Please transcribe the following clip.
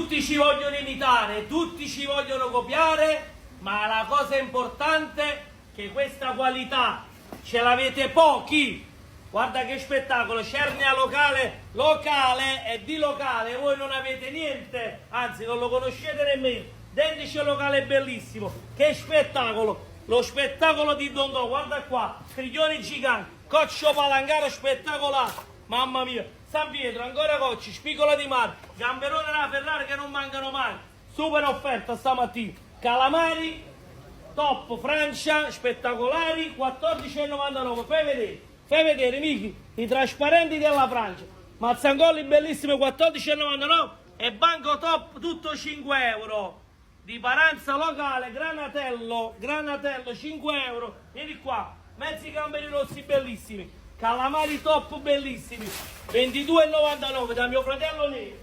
tutti ci vogliono imitare, tutti ci vogliono copiare, ma la cosa importante è che questa qualità ce l'avete pochi. Guarda che spettacolo, Cernia locale e di locale voi non avete niente, anzi non lo conoscete nemmeno. Dendice locale bellissimo, che spettacolo, lo spettacolo di Dondò, guarda qua, striglioni giganti, coccio palangaro spettacolare, mamma mia, San Pietro, ancora cocci, spigola di mare, gamberone della Ferrari che non mancano mai, super offerta stamattina, calamari, top Francia, spettacolari, 14,99, fai vedere Michi, i trasparenti della Francia, mazzangolli bellissimi 14,99 e banco top tutto 5 euro. Di Paranza locale, granatello 5 euro, vieni qua, mezzi gamberi rossi bellissimi, calamari top bellissimi, 22,99 da mio fratello nero.